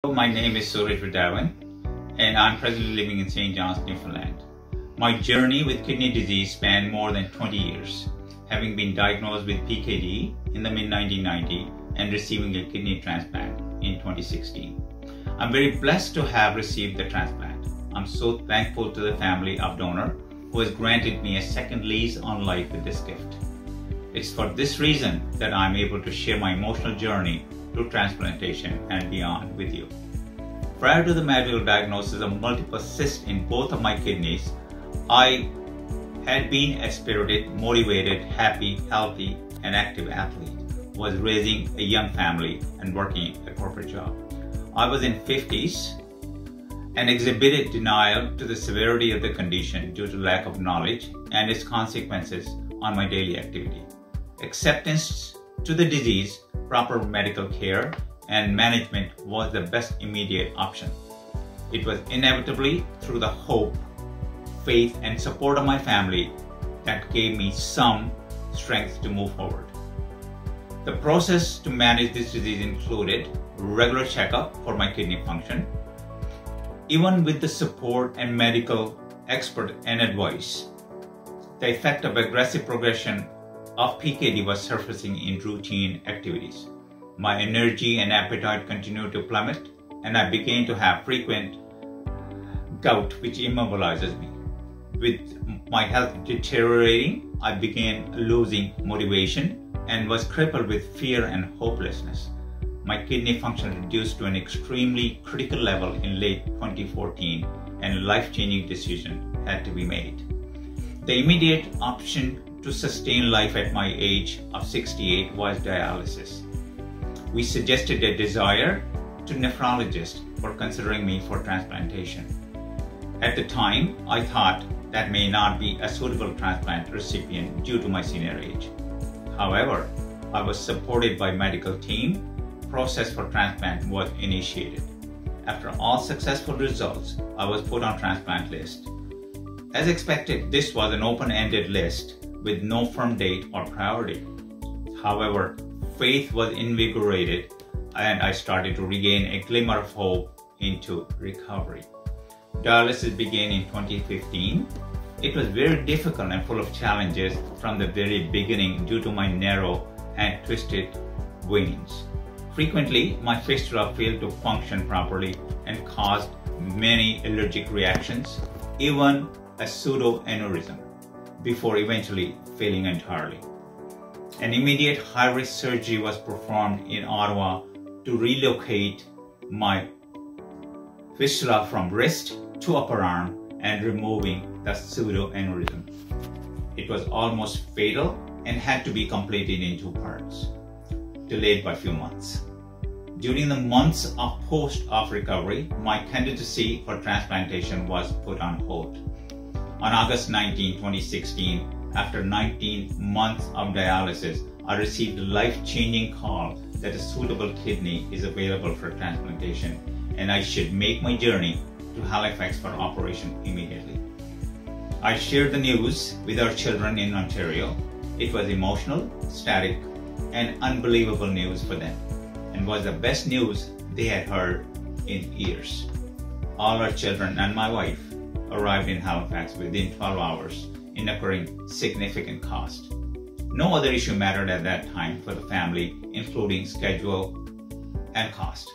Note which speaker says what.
Speaker 1: My name is Suraj and I'm presently living in St. John's, Newfoundland. My journey with kidney disease spanned more than 20 years, having been diagnosed with PKD in the mid-1990s and receiving a kidney transplant in 2016. I'm very blessed to have received the transplant. I'm so thankful to the family of donor who has granted me a second lease on life with this gift. It's for this reason that I'm able to share my emotional journey to transplantation and beyond with you. Prior to the medical diagnosis of multiple cysts in both of my kidneys, I had been a spirited, motivated, happy, healthy, and active athlete, was raising a young family and working a corporate job. I was in 50s and exhibited denial to the severity of the condition due to lack of knowledge and its consequences on my daily activity. Acceptance to the disease, proper medical care, and management was the best immediate option. It was inevitably through the hope, faith, and support of my family that gave me some strength to move forward. The process to manage this disease included regular checkup for my kidney function. Even with the support and medical expert and advice, the effect of aggressive progression of PKD was surfacing in routine activities. My energy and appetite continued to plummet, and I began to have frequent gout which immobilizes me. With my health deteriorating, I began losing motivation and was crippled with fear and hopelessness. My kidney function reduced to an extremely critical level in late 2014, and a life-changing decision had to be made. The immediate option to sustain life at my age of 68 was dialysis. We suggested a desire to nephrologist for considering me for transplantation. At the time, I thought that may not be a suitable transplant recipient due to my senior age. However, I was supported by medical team. Process for transplant was initiated. After all successful results, I was put on transplant list. As expected, this was an open-ended list with no firm date or priority. However, faith was invigorated and I started to regain a glimmer of hope into recovery. Dialysis began in 2015. It was very difficult and full of challenges from the very beginning due to my narrow and twisted veins. Frequently, my fistula failed to function properly and caused many allergic reactions, even a pseudo-aneurysm, before eventually failing entirely. An immediate high-risk surgery was performed in Ottawa to relocate my fistula from wrist to upper arm and removing the pseudo-aneurysm. It was almost fatal and had to be completed in 2 parts, delayed by a few months. During the months of post-op recovery, my candidacy for transplantation was put on hold. On August 19, 2016, after 19 months of dialysis, I received a life-changing call that a suitable kidney is available for transplantation and I should make my journey to Halifax for operation immediately. I shared the news with our children in Ontario. It was emotional, static, and unbelievable news for them, and was the best news they had heard in years. All our children and my wife arrived in Halifax within 12 hours, incurring significant cost. No other issue mattered at that time for the family, including schedule and cost.